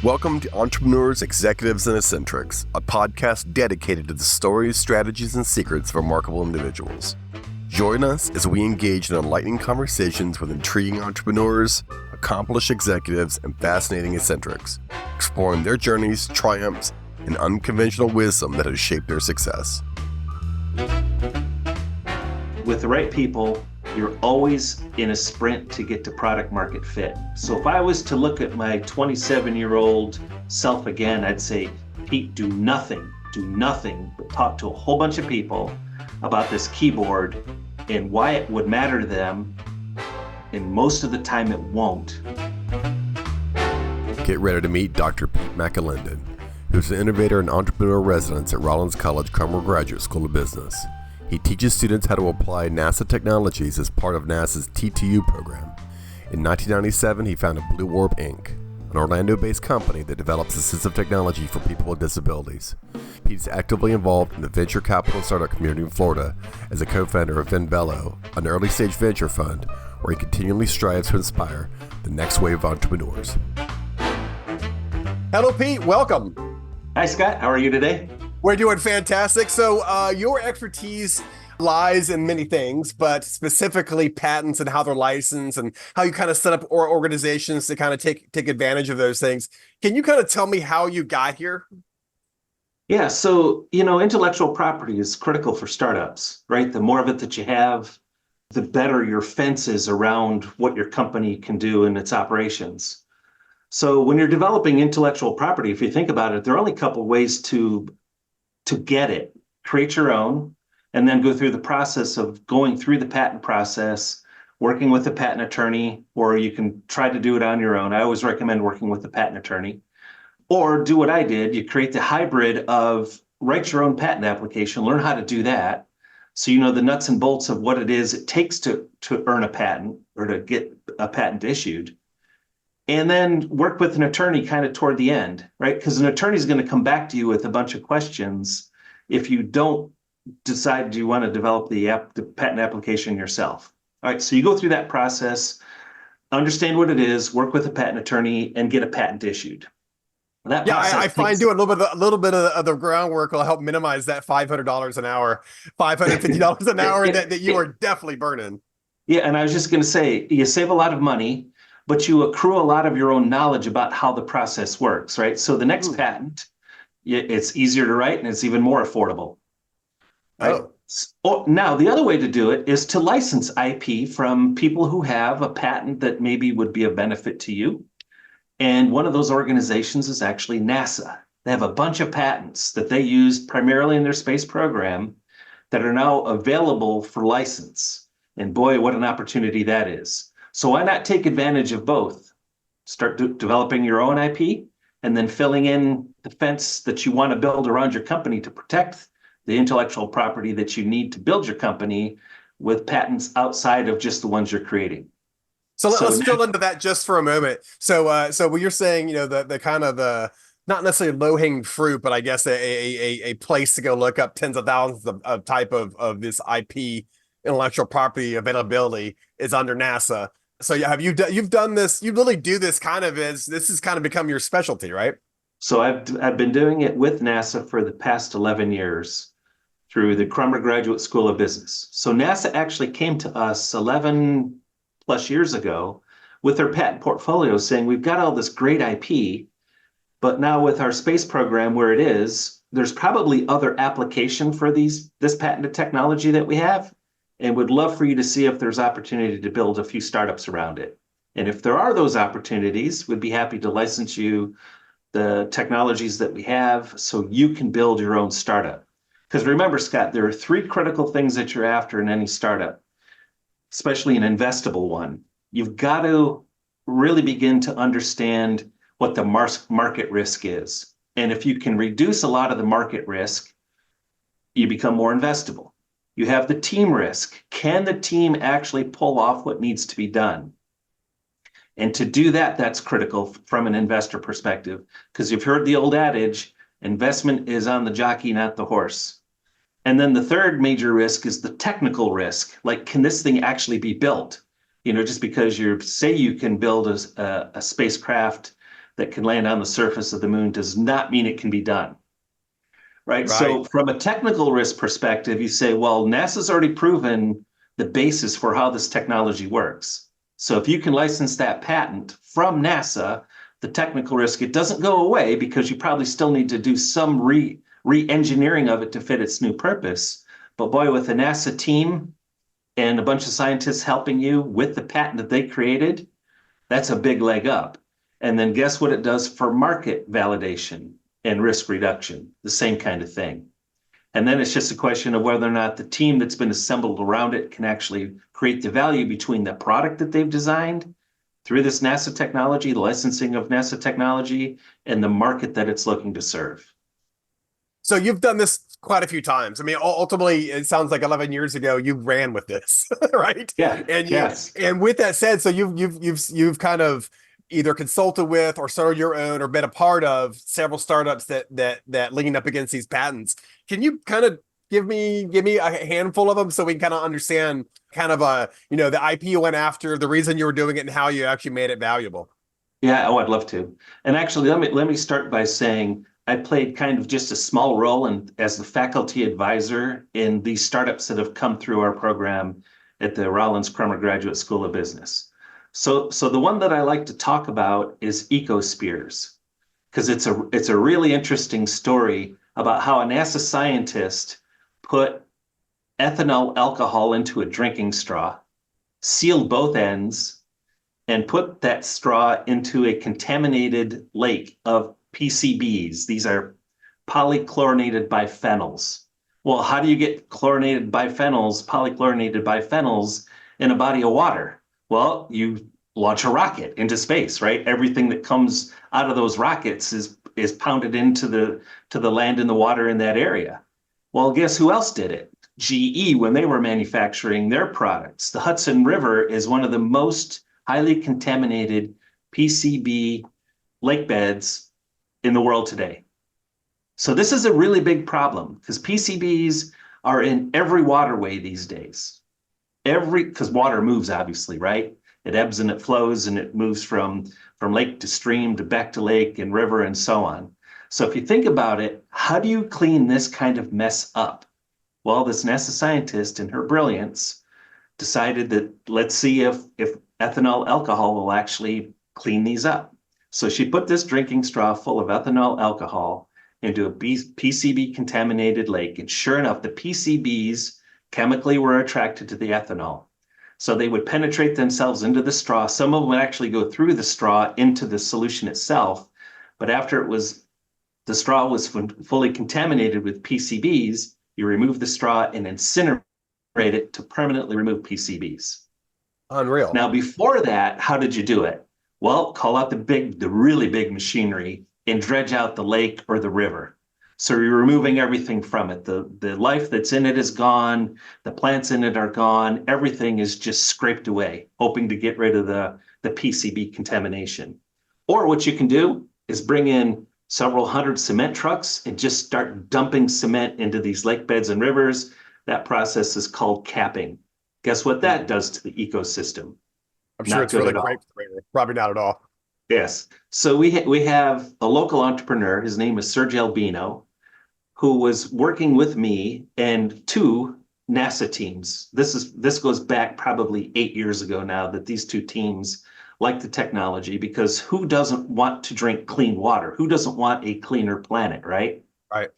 Welcome to Entrepreneurs, Executives, and Eccentrics, a podcast dedicated to the stories, strategies, and secrets of remarkable individuals. Join us as we engage in enlightening conversations with intriguing entrepreneurs, accomplished executives, and fascinating eccentrics, exploring their journeys, triumphs, and unconventional wisdom that has shaped their success. With the right people, you're always in a sprint to get to product market fit. So if I was to look at my 27-year-old self again, I'd say, Pete, do nothing but talk to a whole bunch of people about this keyboard and why it would matter to them. And most of the time it won't. Get ready to meet Dr. Pete McAlindon, who's an innovator and entrepreneur resident at Rollins College Crummer Graduate School of Business. He teaches students how to apply NASA technologies as part of NASA's TTU program. In 1997, he founded Blue Orb, Inc., an Orlando-based company that develops assistive technology for people with disabilities. Pete's actively involved in the venture capital startup community in Florida as a co-founder of Venbellow, an early-stage venture fund where he continually strives to inspire the next wave of entrepreneurs. Hello, Pete. Welcome. Hi, Scott. How are you today? We're doing fantastic. So your expertise lies in many things, but specifically patents and how they're licensed and how you kind of set up organizations to kind of take advantage of those things. Can you kind of tell me how you got here? Yeah, so, intellectual property is critical for startups, right? The more of it that you have, the better your fence is around what your company can do in its operations. So when you're developing intellectual property, if you think about it, there are only a couple ways to get it. Create your own, and then go through the process of going through the patent process, working with a patent attorney, or you can try to do it on your own. I always recommend working with a patent attorney. Or do what I did, you create the hybrid of write your own patent application, learn how to do that, so you know the nuts and bolts of what it is it takes to earn a patent or to get a patent issued. And then work with an attorney kind of toward the end, right? Because an attorney is going to come back to you with a bunch of questions if you don't decide you want to develop the patent application yourself. All right, so you go through that process, understand what it is, work with a patent attorney, and get a patent issued. That I find doing a little bit of the groundwork will help minimize that $500 an hour, $550 an hour that you are definitely burning. Yeah, and I was just going to say, you save a lot of money, but you accrue a lot of your own knowledge about how the process works, right? So the next patent, it's easier to write and it's even more affordable. Right? Now, the other way to do it is to license IP from people who have a patent that maybe would be of benefit to you. And one of those organizations is actually NASA. They have a bunch of patents that they use primarily in their space program that are now available for license. And boy, what an opportunity that is. So why not take advantage of both? Start developing your own IP and then filling in the fence that you want to build around your company to protect the intellectual property that you need to build your company with patents outside of just the ones you're creating. So let's drill into that just for a moment. So when you're saying, the kind of the not necessarily low-hanging fruit, but I guess a place to go look up tens of thousands of type of this IP intellectual property availability is under NASA. So you've done this, you really do this kind of as this has kind of become your specialty, right? So I've been doing it with NASA for the past 11 years through the Crummer Graduate School of Business. So NASA actually came to us 11 plus years ago with their patent portfolio saying, we've got all this great IP, but now with our space program where it is, there's probably other application for this patented technology that we have. And would love for you to see if there's opportunity to build a few startups around it. And if there are those opportunities, we'd be happy to license you the technologies that we have so you can build your own startup. Because remember, Scott, there are three critical things that you're after in any startup, especially an investable one. You've got to really begin to understand what the market risk is. And if you can reduce a lot of the market risk, you become more investable. You have the team risk. Can the team actually pull off what needs to be done? And to do that, that's critical from an investor perspective, because you've heard the old adage, investment is on the jockey, not the horse. And then the third major risk is the technical risk. Like, can this thing actually be built? Just because you say you can build a spacecraft that can land on the surface of the moon does not mean it can be done. Right. Right. So from a technical risk perspective, you say, well, NASA's already proven the basis for how this technology works. So if you can license that patent from NASA, the technical risk, it doesn't go away because you probably still need to do some re-engineering of it to fit its new purpose. But boy, with a NASA team and a bunch of scientists helping you with the patent that they created, that's a big leg up. And then guess what it does for market validation and risk reduction, the same kind of thing. And then it's just a question of whether or not the team that's been assembled around it can actually create the value between the product that they've designed through this NASA technology, the licensing of NASA technology, and the market that it's looking to serve. So you've done this quite a few times. I mean, ultimately, it sounds like 11 years ago you ran with this, right? Yeah. And Yes. and with that said, so you've kind of either consulted with or started your own or been a part of several startups that lean up against these patents. Can you kind of give me a handful of them so we can kind of understand kind of the IP you went after, the reason you were doing it, and how you actually made it valuable? Yeah, oh, I'd love to. And actually, let me start by saying I played kind of just a small role as the faculty advisor in these startups that have come through our program at the Rollins Crummer Graduate School of Business. So the one that I like to talk about is EcoSpears, because it's a really interesting story about how a NASA scientist put ethanol alcohol into a drinking straw, sealed both ends, and put that straw into a contaminated lake of PCBs. These are polychlorinated biphenyls. Well, how do you get polychlorinated biphenyls in a body of water? Well, you launch a rocket into space, right? Everything that comes out of those rockets is pounded into the land and the water in that area. Well, guess who else did it? GE, when they were manufacturing their products. The Hudson River is one of the most highly contaminated PCB lake beds in the world today. So this is a really big problem because PCBs are in every waterway these days. Because water moves, obviously, right? It ebbs and it flows and it moves from lake to stream to back to lake and river and so on. So if you think about it, how do you clean this kind of mess up? Well, this NASA scientist in her brilliance decided that let's see if ethanol alcohol will actually clean these up. So she put this drinking straw full of ethanol alcohol into a PCB contaminated lake. And sure enough, the PCBs chemically were attracted to the ethanol. So they would penetrate themselves into the straw. Some of them would actually go through the straw into the solution itself. But after the straw was fully contaminated with PCBs, you remove the straw and incinerate it to permanently remove PCBs. Unreal. Now, before that, how did you do it? Well, call out the really big machinery and dredge out the lake or the river. So you're removing everything from it. The life that's in it is gone. The plants in it are gone. Everything is just scraped away, hoping to get rid of the PCB contamination. Or what you can do is bring in several hundred cement trucks and just start dumping cement into these lake beds and rivers. That process is called capping. Guess what that does to the ecosystem? I'm sure it's really great. Probably not at all. Yes. So we have a local entrepreneur. His name is Serge Albino, who was working with me and two NASA teams. This goes back probably 8 years ago now that these two teams like the technology, because who doesn't want to drink clean water? Who doesn't want a cleaner planet, right? Right.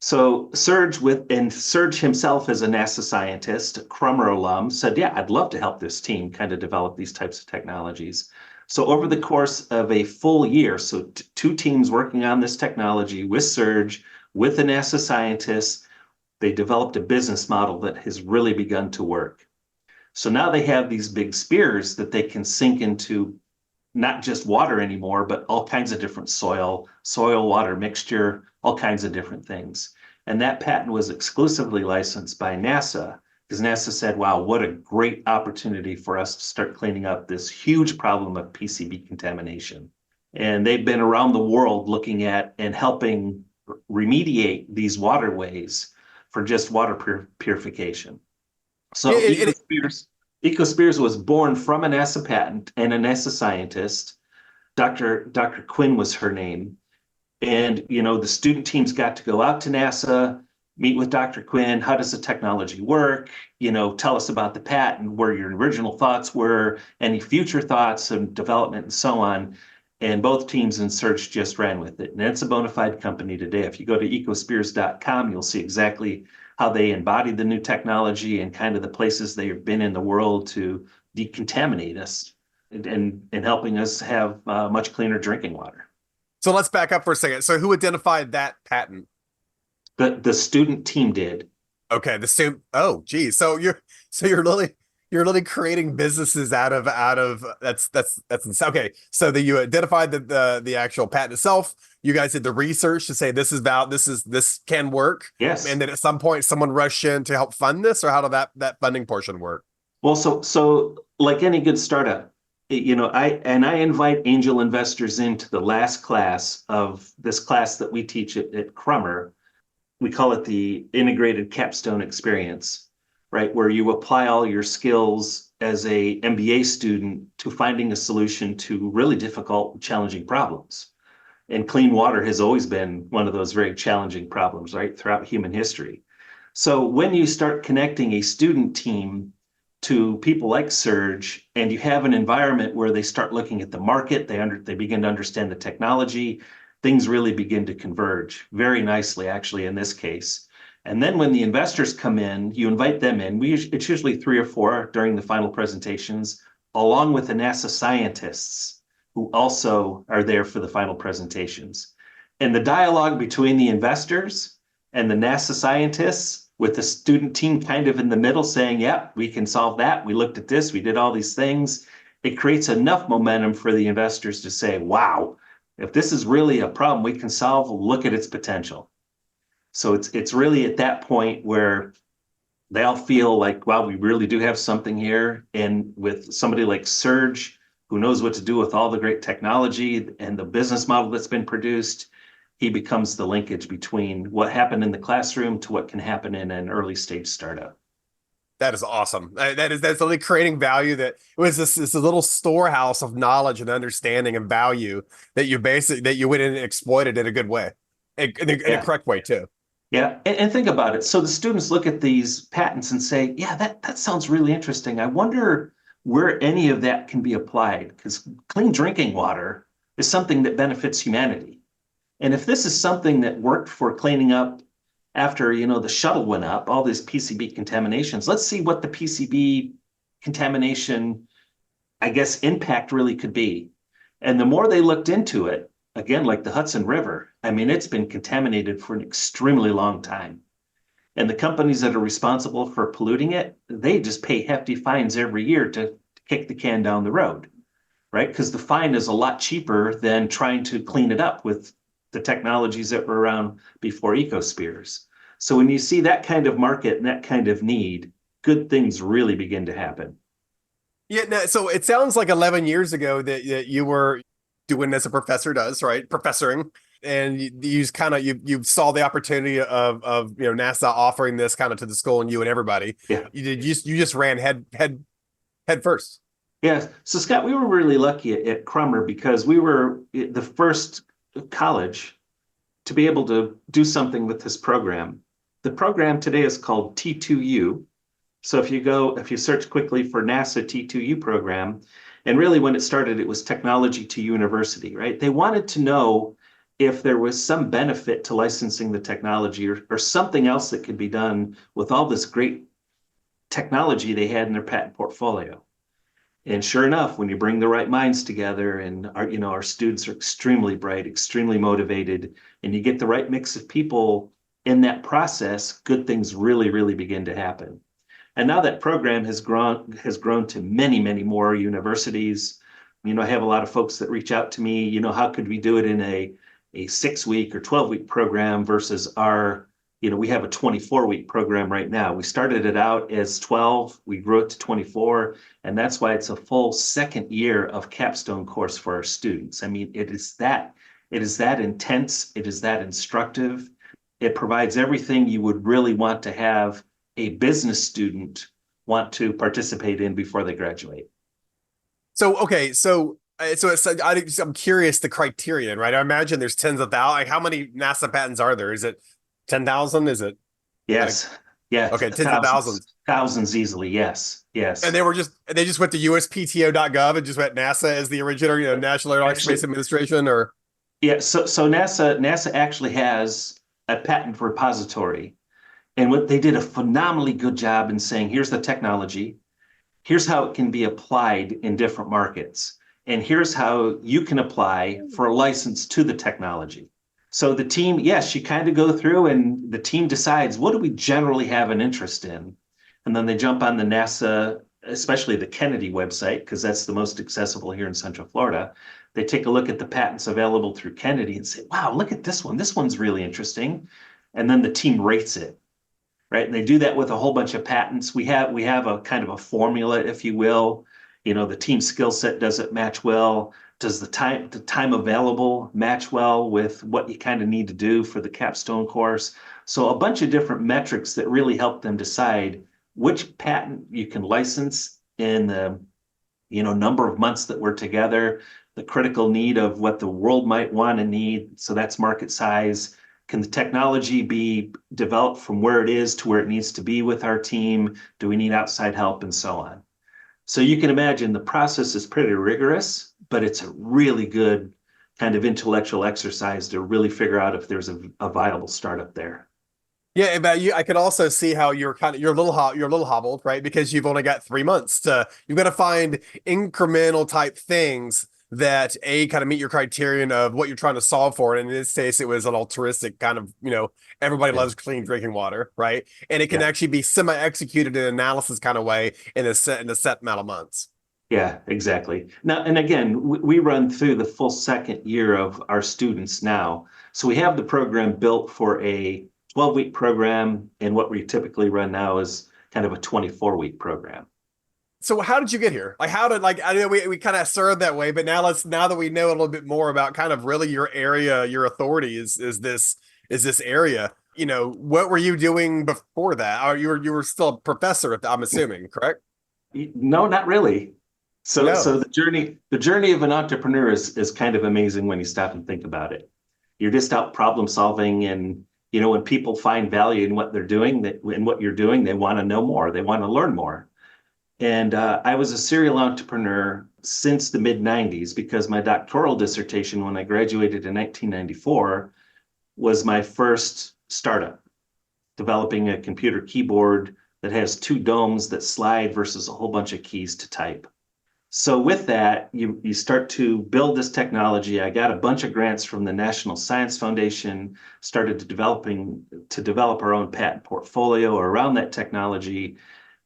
So Serge himself as a NASA scientist, a Crummer alum, said, yeah, I'd love to help this team kind of develop these types of technologies. So over the course of a full year, so two teams working on this technology with Serge, with the NASA scientists, they developed a business model that has really begun to work. So now they have these big spears that they can sink into not just water anymore, but all kinds of different soil water mixture, all kinds of different things. And that patent was exclusively licensed by NASA because NASA said, wow, what a great opportunity for us to start cleaning up this huge problem of PCB contamination. And they've been around the world looking at and helping remediate these waterways for just water purification. So EcoSpears was born from a NASA patent and a NASA scientist Dr. Quinn was her name. And, the student teams got to go out to NASA, meet with Dr. Quinn. How does the technology work? Tell us about the patent, where your original thoughts were, any future thoughts and development and so on. And both teams in Surge just ran with it. And it's a bona fide company today. If you go to EcoSpears.com, you'll see exactly how they embodied the new technology and kind of the places they've been in the world to decontaminate us and helping us have much cleaner drinking water. So let's back up for a second. So who identified that patent? The student team did. Okay, the same. Oh, geez. You're literally creating businesses out of that's insane. Okay. So that you identified the actual patent itself. You guys did the research to say this can work. Yes. And then at some point someone rushed in to help fund this, or how did that funding portion work? Well, so like any good startup, I invite angel investors into the last class of this class that we teach at Crummer. We call it the integrated capstone experience, right? Where you apply all your skills as a MBA student to finding a solution to really difficult, challenging problems. And clean water has always been one of those very challenging problems, right? Throughout human history. So when you start connecting a student team to people like Surge, and you have an environment where they start looking at the market, they begin to understand the technology, things really begin to converge very nicely, actually, in this case. And then when the investors come in, you invite them in. It's usually 3 or 4 during the final presentations, along with the NASA scientists who also are there for the final presentations. And the dialogue between the investors and the NASA scientists, with the student team kind of in the middle saying, yeah, we can solve that. We looked at this, we did all these things. It creates enough momentum for the investors to say, wow, if this is really a problem we can solve, look at its potential. So it's really at that point where they all feel like, wow, we really do have something here. And with somebody like Surge, who knows what to do with all the great technology and the business model that's been produced, he becomes the linkage between what happened in the classroom to what can happen in an early stage startup. That is awesome. That's really creating value. That it was this little storehouse of knowledge and understanding and value that you went in and exploited in a good way, in a correct way too. Yeah, and think about it. So the students look at these patents and say, yeah, that sounds really interesting. I wonder where any of that can be applied, because clean drinking water is something that benefits humanity. And if this is something that worked for cleaning up after, the shuttle went up, all these PCB contaminations, let's see what the PCB contamination, I guess, impact really could be. And the more they looked into it, again, like the Hudson River, I mean, it's been contaminated for an extremely long time. And the companies that are responsible for polluting it, they just pay hefty fines every year to kick the can down the road, right? Because the fine is a lot cheaper than trying to clean it up with the technologies that were around before EcoSpears. So when you see that kind of market and that kind of need, good things really begin to happen. Yeah. No, so it sounds like 11 years ago that you were doing as a professor does, right? Professoring, and you saw the opportunity of NASA offering this kind of to the school and you and everybody. Yeah. You just ran head first. Yeah. So Scott, we were really lucky at Crummer because we were the first college to be able to do something with this program. The program today is called T2U. So if you search quickly for NASA T2U program, and really when it started, it was technology to university, right? They wanted to know if there was some benefit to licensing the technology or something else that could be done with all this great technology they had in their patent portfolio. And sure enough, when you bring the right minds together, and our students are extremely bright, extremely motivated, and you get the right mix of people in that process, good things really, really begin to happen. And now that program has grown to many, many more universities. I have a lot of folks that reach out to me, how could we do it in a 6-week or 12-week program versus our, we have a 24-week program right now. We started it out as 12, we grew it to 24, and that's why it's a full second year of capstone course for our students. I mean, it is that intense, it is that instructive. It provides everything you would really want to have a business student want to participate in before they graduate. So, okay, so I'm curious the criterion, right? I imagine there's tens of thousands. Like how many NASA patents are there? Is it 10,000? Is it Yes. Yeah. okay, tens of Thousands, thousands? thousands easily. Yes. And Yes. they just went to USPTO.gov and just went NASA as the originator, National Aeronautics Space Actually, Administration, or yeah. So NASA actually has a patent repository, and what they did a phenomenally good job in saying, here's the technology, here's how it can be applied in different markets, and here's how you can apply for a license to the technology. So the team, yes, you kind of go through and the team decides what do we generally have an interest in. And then they jump on the NASA, especially the Kennedy website, because that's the most accessible here in Central Florida. They take a look at the patents available through Kennedy and say, wow, look at this one. This one's really interesting. And then the team rates it, right? And they do that with a whole bunch of patents. We have a kind of a formula, if you will. The team skill set, does it match well? Does the time available match well with what you kind of need to do for the capstone course? So a bunch of different metrics that really help them decide which patent you can license in the number of months that we're together, the critical need of what the world might want and need. So that's market size. Can the technology be developed from where it is to where it needs to be with our team? Do we need outside help and so on? So you can imagine the process is pretty rigorous, but it's a really good kind of intellectual exercise to really figure out if there's a viable startup there. yeah, but I could also see how you're a little hobbled, right? Because you've only got 3 months you've got to find incremental type things that kind of meet your criterion of what you're trying to solve for. And in this case, it was an altruistic kind of, everybody Yeah. loves clean drinking water, right? And it can Yeah. actually be semi-executed in an analysis kind of way in a set amount of months. Yeah, exactly. Now, and again, we run through the full second year of our students now. So we have the program built for a 12-week program, and what we typically run now is kind of a 24-week program. So how did you get here? Like how did I know we kind of started that way, but now that we know a little bit more about kind of really your area, your authority is this area. What were you doing before that? Or you were still a professor, I'm assuming, correct? No, not really. So No. the journey of an entrepreneur is kind of amazing when you stop and think about it. You're just out problem solving, and when people find value in what they're doing, in what you're doing, they want to know more, they want to learn more. And I was a serial entrepreneur since the mid 90s because my doctoral dissertation, when I graduated in 1994, was my first startup, developing a computer keyboard that has two domes that slide versus a whole bunch of keys to type. So with that, you start to build this technology. I got a bunch of grants from the National Science Foundation, started to develop our own patent portfolio around that technology.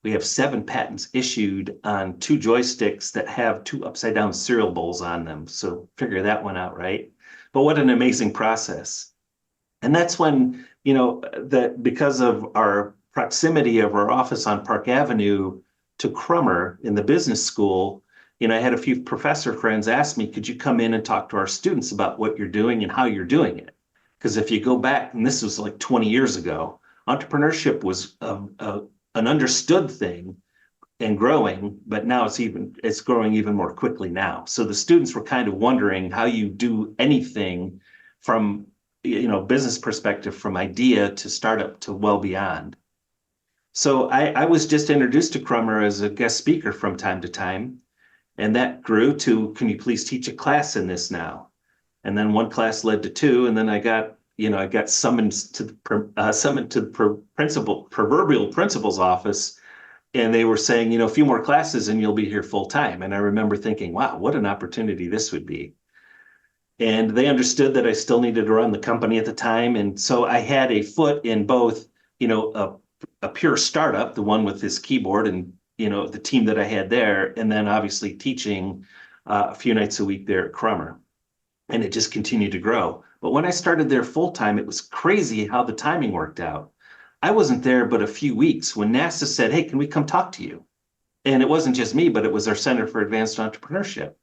We have 7 patents issued on 2 joysticks that have 2 upside down cereal bowls on them. So figure that one out, right? But what an amazing process. And that's when, that because of our proximity of our office on Park Avenue to Crummer in the business school, I had a few professor friends ask me, could you come in and talk to our students about what you're doing and how you're doing it? Because if you go back, and this was like 20 years ago, entrepreneurship was an understood thing and growing, but now it's growing even more quickly now. So the students were kind of wondering how you do anything from business perspective, from idea to startup to well beyond. So I was just introduced to Crummer as a guest speaker from time to time, and that grew to, can you please teach a class in this now? And then one class led to 2, and then I got summoned to the proverbial principal's office, and they were saying, a few more classes and you'll be here full time. And I remember thinking, wow, what an opportunity this would be. And they understood that I still needed to run the company at the time. And so I had a foot in both, a pure startup, the one with this keyboard and, the team that I had there, and then obviously teaching a few nights a week there at Crummer. And it just continued to grow. But when I started there full time, it was crazy how the timing worked out. I wasn't there but a few weeks when NASA said, hey, can we come talk to you? And it wasn't just me, but it was our Center for Advanced Entrepreneurship.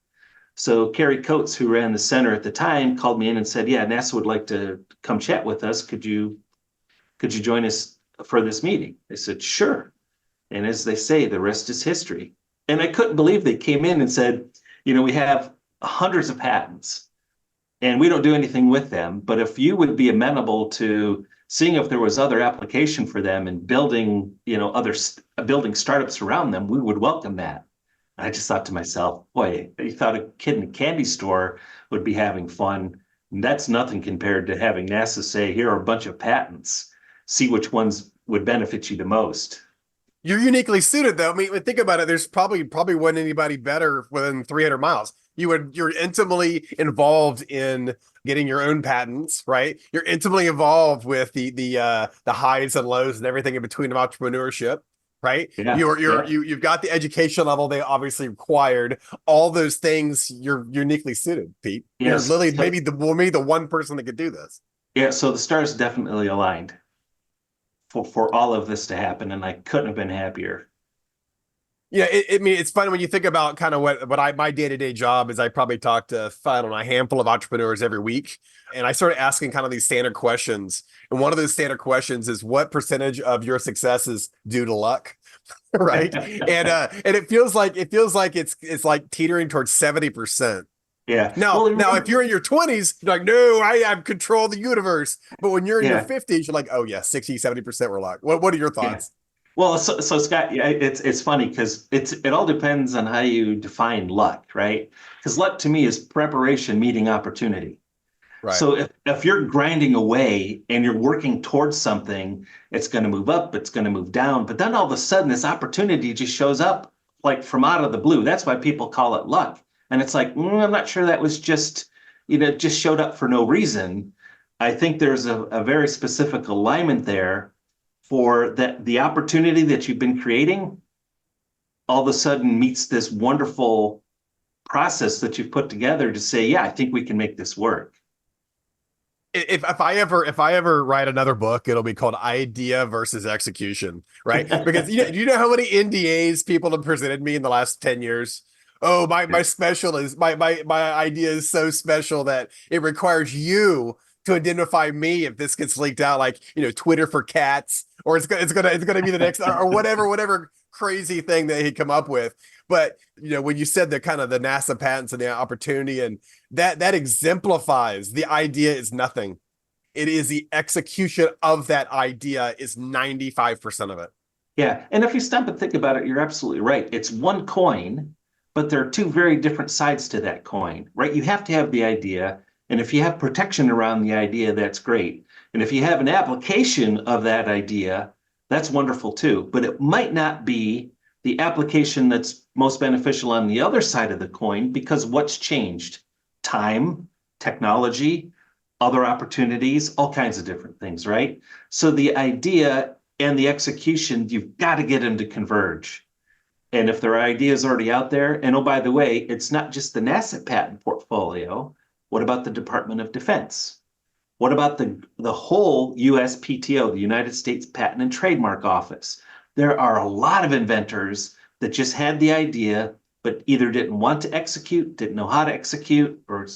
So Carrie Coates, who ran the center at the time, called me in and said, yeah, NASA would like to come chat with us. Could you join us for this meeting? I said, sure. And as they say, the rest is history. And I couldn't believe they came in and said, we have hundreds of patents, and we don't do anything with them. But if you would be amenable to seeing if there was other application for them and building, building startups around them, we would welcome that. I just thought to myself, boy, you thought a kid in a candy store would be having fun. That's nothing compared to having NASA say, here are a bunch of patents. See which ones would benefit you the most. You're uniquely suited, though. I mean, think about it. There's probably wasn't anybody better within 300 miles. You're intimately involved in getting your own patents, right? You're intimately involved with the highs and lows and everything in between of entrepreneurship, right? Yeah, You've got the education level they obviously required. All those things, you're uniquely suited, Pete. Yes. You're literally maybe the one person that could do this. Yeah, so the stars definitely aligned for all of this to happen, and I couldn't have been happier. Yeah, I mean, it's funny when you think about kind of my day-to-day job is. I probably talk to, I don't know, a handful of entrepreneurs every week. And I started asking kind of these standard questions. And one of those standard questions is, what percentage of your success is due to luck? Right. And it feels like it's like teetering towards 70%. Yeah. Now, if you're in your 20s, you're like, no, I have control of the universe. But when you're in your 50s, you're like, oh yeah, 60, 70% were luck. What are your thoughts? Yeah. Well, so Scott, it's funny because it all depends on how you define luck, right? Because luck to me is preparation meeting opportunity. Right. So if you're grinding away and you're working towards something, it's going to move up, it's going to move down, but then all of a sudden this opportunity just shows up like from out of the blue. That's why people call it luck. And it's like, I'm not sure that was just showed up for no reason. I think there's a very specific alignment there for that the opportunity that you've been creating all of a sudden meets this wonderful process that you've put together to say, yeah, I think we can make this work. If I ever write another book, it'll be called Idea versus Execution, right? Because you know how many NDAs people have presented me in the last 10 years? Oh, my special is my idea is so special that it requires you to identify me if this gets leaked out, like, Twitter for cats, or it's gonna be the next or whatever crazy thing that he'd come up with. But when you said the kind of the NASA patents and the opportunity, and that exemplifies the idea is nothing. It is the execution of that idea is 95% of it. Yeah, and if you stop and think about it, you're absolutely right. It's one coin, but there are two very different sides to that coin, right? You have to have the idea. And if you have protection around the idea, that's great. And if you have an application of that idea, that's wonderful too. But it might not be the application that's most beneficial on the other side of the coin, because what's changed? Time, technology, other opportunities, all kinds of different things, right? So the idea and the execution, you've got to get them to converge. And if there are ideas already out there, and oh, by the way, it's not just the NASA patent portfolio. What about the Department of Defense? What about the whole USPTO, the United States Patent and Trademark Office? There are a lot of inventors that just had the idea, but either didn't want to execute, didn't know how to execute, or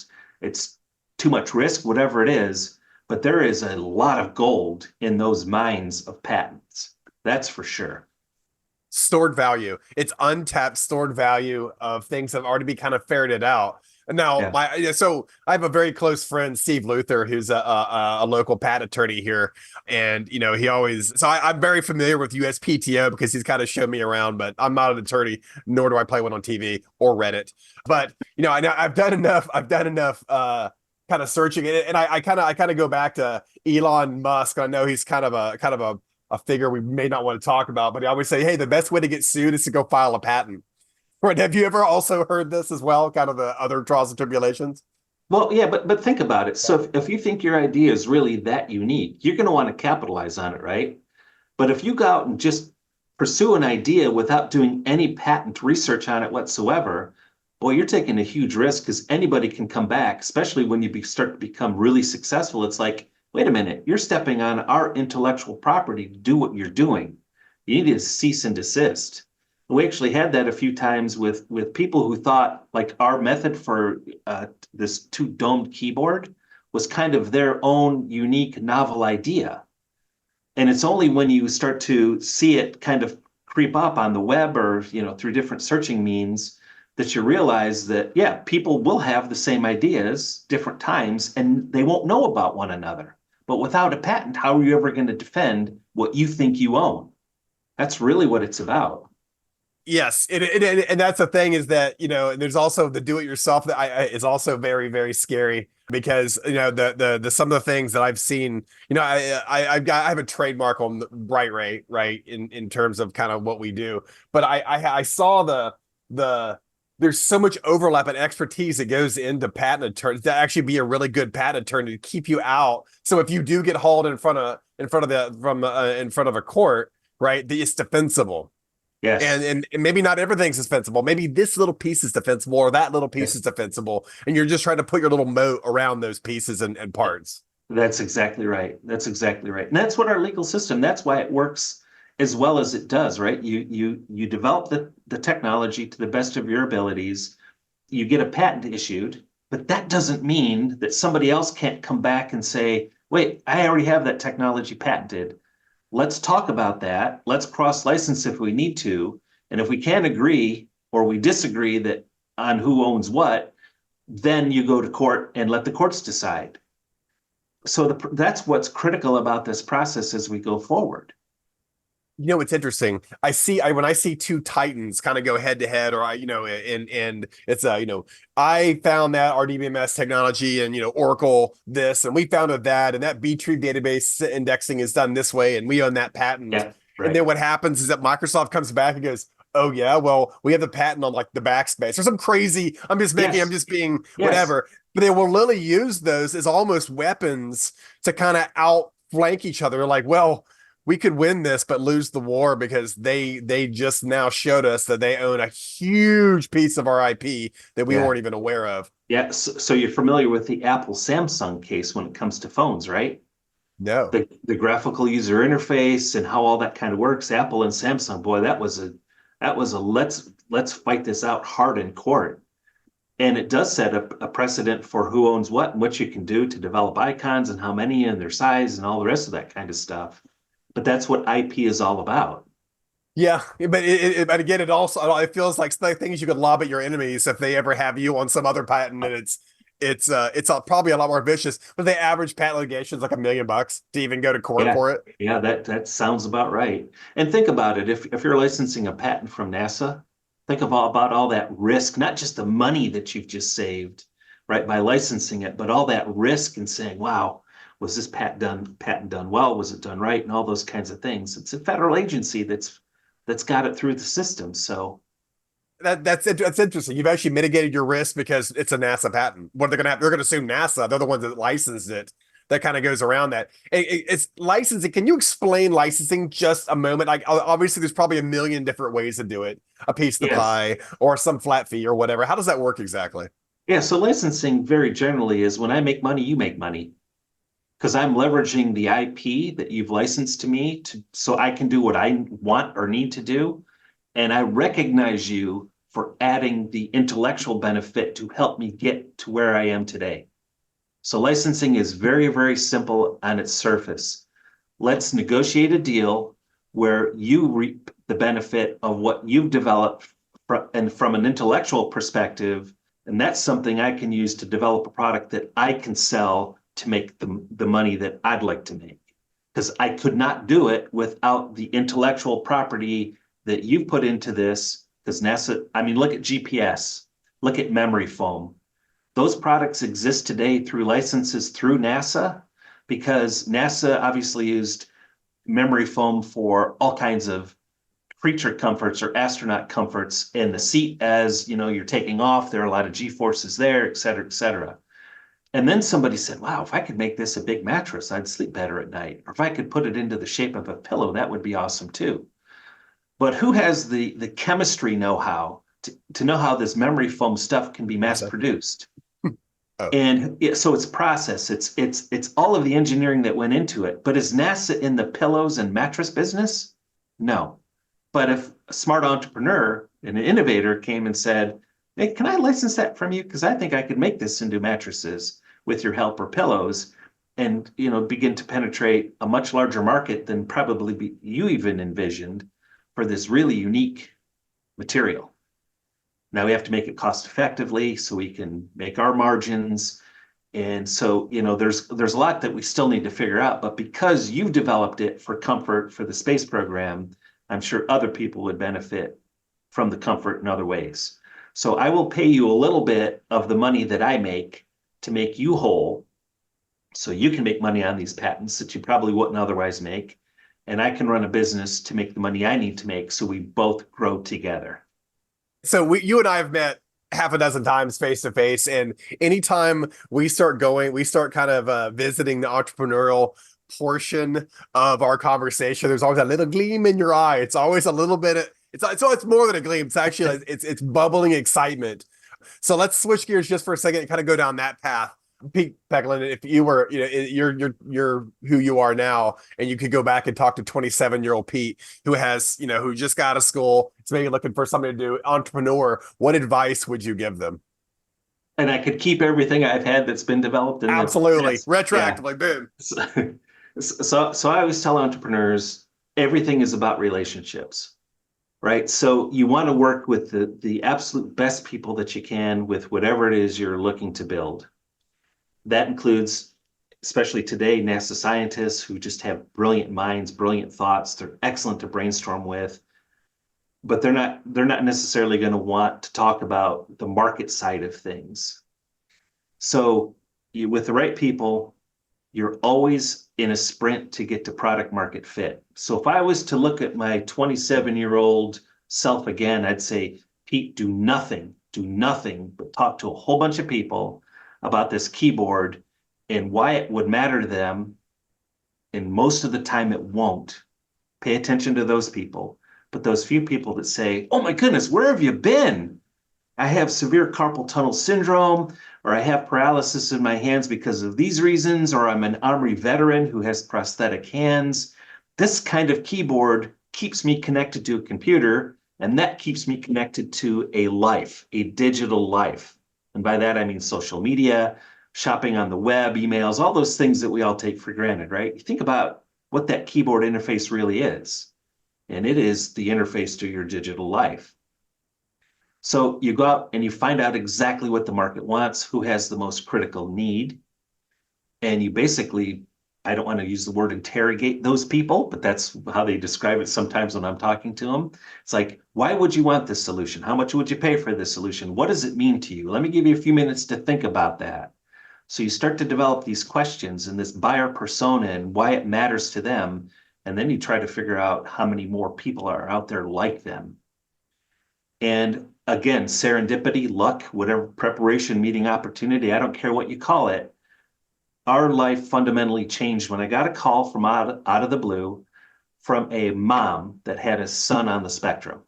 it's too much risk, whatever it is. But there is a lot of gold in those mines of patents. That's for sure. Stored value. It's untapped stored value of things that have already been kind of ferreted out. Now, so I have a very close friend, Steve Luther, who's a local patent attorney here. And, he always, so I'm very familiar with USPTO because he's kind of shown me around, but I'm not an attorney, nor do I play one on TV or Reddit. But, I've done enough kind of searching it. And I kind of go back to Elon Musk. I know he's kind of a figure we may not want to talk about, but I always say, hey, the best way to get sued is to go file a patent. Right. Have you ever also heard this as well, kind of the other trials and tribulations? Well, yeah, but think about it. So if you think your idea is really that unique, you're going to want to capitalize on it, right? But if you go out and just pursue an idea without doing any patent research on it whatsoever, boy, you're taking a huge risk, because anybody can come back, especially when you start to become really successful. It's like, wait a minute, you're stepping on our intellectual property to do what you're doing. You need to cease and desist. We actually had that a few times with people who thought like our method for this two-domed keyboard was kind of their own unique novel idea. And it's only when you start to see it kind of creep up on the web or, through different searching means that you realize that, yeah, people will have the same ideas different times and they won't know about one another. But without a patent, how are you ever going to defend what you think you own? That's really what it's about. Yes, and that's the thing is that, there's also the do-it-yourself that is also very, very scary because, the some of the things that I've seen, I have a trademark on the Bright Ray, right, in terms of kind of what we do, but I saw the there's so much overlap and expertise that goes into patent attorneys to actually be a really good patent attorney to keep you out. So if you do get hauled in front of a court, right, it's defensible. Yes. And maybe not everything's defensible. Maybe this little piece is defensible or that little piece is defensible. And you're just trying to put your little moat around those pieces and parts. That's exactly right. That's exactly right. And that's what our legal system, that's why it works as well as it does, right? You develop the technology to the best of your abilities, you get a patent issued, but that doesn't mean that somebody else can't come back and say, wait, I already have that technology patented. Let's talk about that. Let's cross-license if we need to. And if we can't agree or we disagree that on who owns what, then you go to court and let the courts decide. So that's what's critical about this process as we go forward. It's interesting. When I see two titans kind of go head to head, or and it's I found that RDBMS technology and Oracle this, and we founded that, and that B-tree database indexing is done this way, and we own that patent. Yeah, right. And then what happens is that Microsoft comes back and goes, "Oh yeah, well we have the patent on like the backspace or some crazy." I'm just being whatever, but they will literally use those as almost weapons to kind of outflank each other. Like, well, we could win this, but lose the war because they just now showed us that they own a huge piece of our IP that we weren't even aware of. Yeah. So you're familiar with the Apple Samsung case when it comes to phones, right? No. The graphical user interface and how all that kind of works. Apple and Samsung, boy, that was a let's fight this out hard in court. And it does set a precedent for who owns what and what you can do to develop icons and how many and their size and all the rest of that kind of stuff. But that's what IP is all about. Yeah, but but again, it feels like things you could lob at your enemies if they ever have you on some other patent, and it's probably a lot more vicious. But the average patent litigation is like $1 million to even go to court for it. Yeah, that sounds about right. And think about it: if you're licensing a patent from NASA, think about all that risk, not just the money that you've just saved, right, by licensing it, but all that risk and saying, "Wow, was this patent done well? Was it done right?" And all those kinds of things. It's a federal agency that's got it through the system. So that's interesting. You've actually mitigated your risk because it's a NASA patent. What they're going to have, they're going to assume NASA. They're the ones that licensed it. That kind of goes around that. It's licensing. Can you explain licensing just a moment? Like, obviously, there's probably a million different ways to do it. A piece of the pie or some flat fee or whatever. How does that work exactly? Yeah. So licensing very generally is when I make money, you make money. Because I'm leveraging the IP that you've licensed to me so I can do what I want or need to do. And I recognize you for adding the intellectual benefit to help me get to where I am today. So licensing is very, very simple on its surface. Let's negotiate a deal where you reap the benefit of what you've developed and from an intellectual perspective. And that's something I can use to develop a product that I can sell to make the money that I'd like to make. Because I could not do it without the intellectual property that you've put into this. Because NASA, I mean, look at GPS, look at memory foam. Those products exist today through licenses through NASA, because NASA obviously used memory foam for all kinds of creature comforts or astronaut comforts in the seat as you're taking off. There are a lot of G-forces there, et cetera, et cetera. And then somebody said, wow, if I could make this a big mattress, I'd sleep better at night. Or if I could put it into the shape of a pillow, that would be awesome too. But who has the chemistry know-how to know how this memory foam stuff can be mass produced? And so it's process. It's all of the engineering that went into it. But is NASA in the pillows and mattress business? No. But if a smart entrepreneur and an innovator came and said, hey, can I license that from you? Because I think I could make this into mattresses with your help or pillows, and begin to penetrate a much larger market than probably you even envisioned for this really unique material. Now we have to make it cost effectively so we can make our margins. And so, there's a lot that we still need to figure out, but because you've developed it for comfort for the space program, I'm sure other people would benefit from the comfort in other ways. So I will pay you a little bit of the money that I make to make you whole, so you can make money on these patents that you probably wouldn't otherwise make. And I can run a business to make the money I need to make, so we both grow together. So you and I have met half a dozen times face to face, and anytime we start kind of visiting the entrepreneurial portion of our conversation, there's always a little gleam in your eye. It's always a little bit. It's more than a gleam. It's actually it's bubbling excitement. So let's switch gears just for a second and kind of go down that path. Pete McAlindon, if you were, you're who you are now, and you could go back and talk to 27-year-old Pete, who has, who just got out of school, it's maybe looking for something to do, entrepreneur, what advice would you give them? And I could keep everything I've had that's been developed. Absolutely. Retroactively, boom. So I always tell entrepreneurs, everything is about relationships, right? So you want to work with the absolute best people that you can with whatever it is you're looking to build. That includes, especially today, NASA scientists who just have brilliant minds, brilliant thoughts. They're excellent to brainstorm with, but they're not necessarily going to want to talk about the market side of things. So with the right people, you're always in a sprint to get to product market fit. So if I was to look at my 27-year-old self again, I'd say, Pete, do nothing but talk to a whole bunch of people about this keyboard and why it would matter to them. And most of the time it won't. Pay attention to those people. But those few people that say, oh my goodness, where have you been? I have severe carpal tunnel syndrome, or I have paralysis in my hands because of these reasons, or I'm an Army veteran who has prosthetic hands. This kind of keyboard keeps me connected to a computer, and that keeps me connected to a life, a digital life. And by that, I mean social media, shopping on the web, emails, all those things that we all take for granted, right? You think about what that keyboard interface really is, and it is the interface to your digital life. So you go out and you find out exactly what the market wants, who has the most critical need, and you basically, I don't want to use the word interrogate those people, but that's how they describe it sometimes when I'm talking to them. It's like, why would you want this solution? How much would you pay for this solution? What does it mean to you? Let me give you a few minutes to think about that. So you start to develop these questions and this buyer persona and why it matters to them. And then you try to figure out how many more people are out there like them. And again, serendipity, luck, whatever, preparation, meeting, opportunity, I don't care what you call it. Our life fundamentally changed when I got a call from out of the blue from a mom that had a son on the spectrum.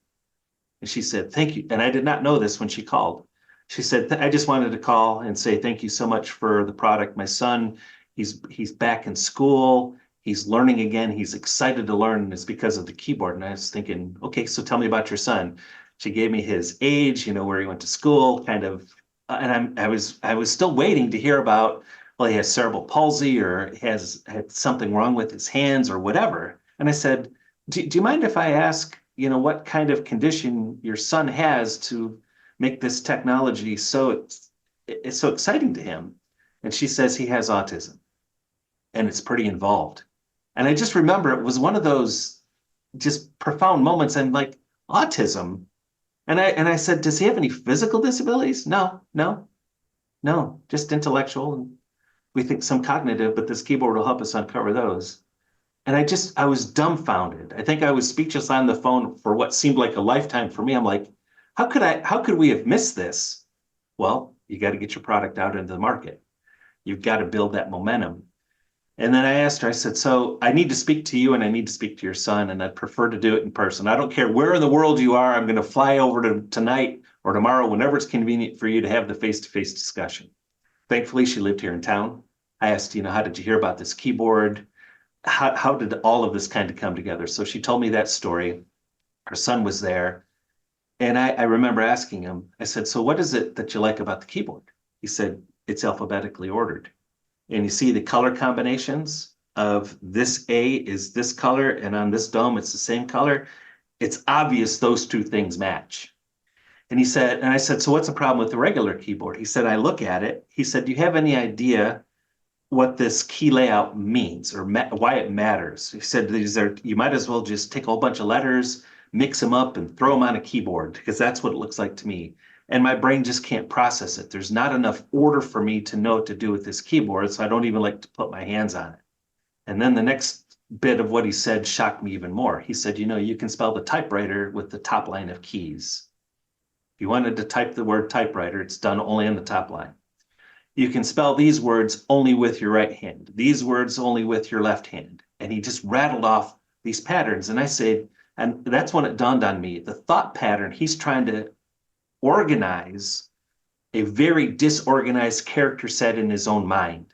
And she said, thank you. And I did not know this when she called. She said, I just wanted to call and say thank you so much for the product. My son, he's back in school. He's learning again. He's excited to learn, and it's because of the keyboard. And I was thinking, okay, so tell me about your son. She gave me his age, where he went to school, kind of. And I was still waiting to hear about, well, he has cerebral palsy or had something wrong with his hands or whatever. And I said, do you mind if I ask, what kind of condition your son has to make this technology it's so exciting to him? And she says he has autism, and it's pretty involved. And I just remember it was one of those just profound moments. I'm like, autism? And I said, does he have any physical disabilities? No, just intellectual. And we think some cognitive, but this keyboard will help us uncover those. And I was dumbfounded. I think I was speechless on the phone for what seemed like a lifetime for me. I'm like, how could we have missed this? Well, you got to get your product out into the market. You've got to build that momentum. And then I asked her, I said, so I need to speak to you and I need to speak to your son, and I'd prefer to do it in person. I don't care where in the world you are. I'm going to fly over to tonight or tomorrow, whenever it's convenient for you to have the face-to-face discussion. Thankfully, she lived here in town. I asked, how did you hear about this keyboard? How did all of this kind of come together? So she told me that story. Her son was there. And I remember asking him, I said, so what is it that you like about the keyboard? He said, it's alphabetically ordered. And you see the color combinations of this A is this color, and on this dome, it's the same color. It's obvious those two things match. And I said, so what's the problem with the regular keyboard? He said, I look at it. He said, do you have any idea what this key layout means or why it matters? He said, you might as well just take a whole bunch of letters, mix them up and throw them on a keyboard, because that's what it looks like to me. And my brain just can't process it. There's not enough order for me to know what to do with this keyboard, so I don't even like to put my hands on it. And then the next bit of what he said shocked me even more. He said, you can spell the typewriter with the top line of keys. If you wanted to type the word typewriter, it's done only on the top line. You can spell these words only with your right hand, these words only with your left hand. And he just rattled off these patterns. And I said, and that's when it dawned on me, the thought pattern, he's trying to organize a very disorganized character set in his own mind.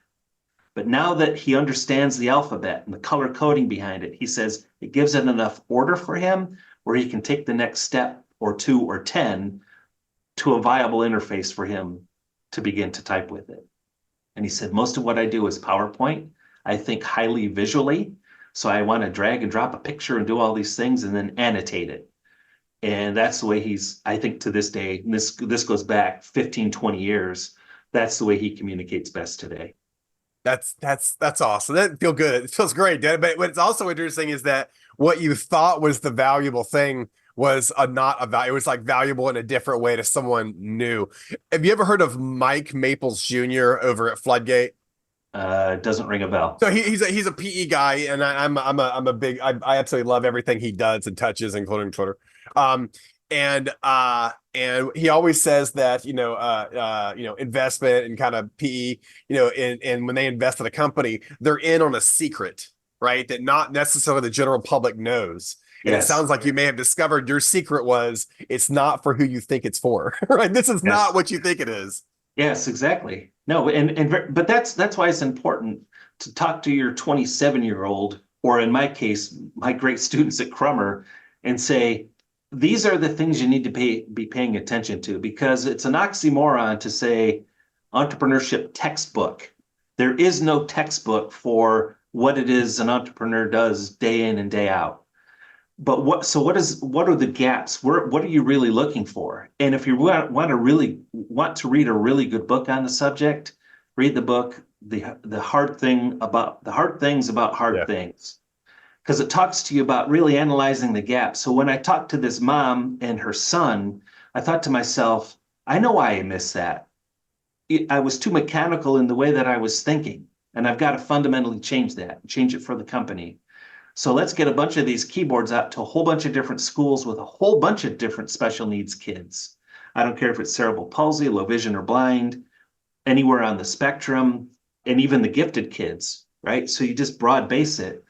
But now that he understands the alphabet and the color coding behind it, he says it gives it enough order for him where he can take the next step or 2 or 10 to a viable interface for him to begin to type with it. And he said, most of what I do is PowerPoint. I think highly visually. So I want to drag and drop a picture and do all these things and then annotate it. And that's the way I think to this day, and this goes back 15, 20 years, that's the way he communicates best today. That's awesome. That feels good. It feels great, Dan. But what's also interesting is that what you thought was the valuable thing was not a value. It was like valuable in a different way to someone new. Have you ever heard of Mike Maples Jr. over at Floodgate? It doesn't ring a bell. So he's a PE guy, and I'm a big. I absolutely love everything he does and touches, including Twitter. And he always says that investment and kind of PE, and when they invest in a company, they're in on a secret, right? That not necessarily the general public knows. And It sounds like you may have discovered your secret was it's not for who you think it's for, right? This is not what you think it is. Yes, exactly. No, but that's why it's important to talk to your 27-year-old, or in my case, my great students at Crummer, and say, these are the things you need to be paying attention to, because it's an oxymoron to say entrepreneurship textbook. There is no textbook for what it is an entrepreneur does day in and day out. But what are the gaps? What are you really looking for? And if you want to read a really good book on the subject, read the book, the hard things about hard things. Because it talks to you about really analyzing the gaps. So when I talked to this mom and her son, I thought to myself, I know why I missed that. I was too mechanical in the way that I was thinking, and I've got to fundamentally change it for the company. So let's get a bunch of these keyboards out to a whole bunch of different schools with a whole bunch of different special needs kids. I don't care if it's cerebral palsy, low vision, or blind, anywhere on the spectrum, and even the gifted kids, right? So you just broad base it.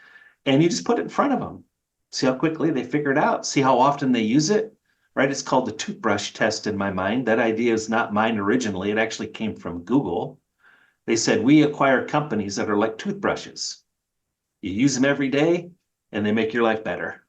And you just put it in front of them. See how quickly they figure it out. See how often they use it, right? It's called the toothbrush test in my mind. That idea is not mine originally. It actually came from Google. They said, we acquire companies that are like toothbrushes. You use them every day and they make your life better.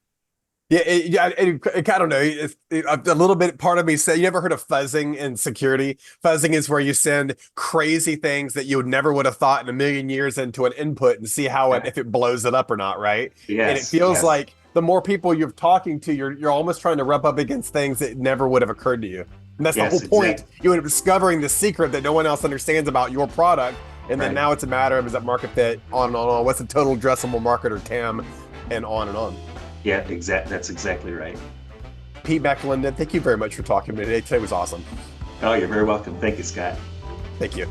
Yeah, I don't know. A little bit, part of me said, you ever heard of fuzzing in security? Fuzzing is where you send crazy things that you never would have thought in a million years into an input and see how if it blows it up or not, right? Yes, and it feels like the more people you're talking to, you're almost trying to rub up against things that never would have occurred to you. And that's the whole point. Exactly. You end up discovering the secret that no one else understands about your product. And then now it's a matter of, is that market fit, on and on, what's the total addressable market or TAM, and on and on. Yeah, that's exactly right. Pete McAlindon, thank you very much for talking to me today. Today was awesome. Oh, you're very welcome. Thank you, Scott. Thank you.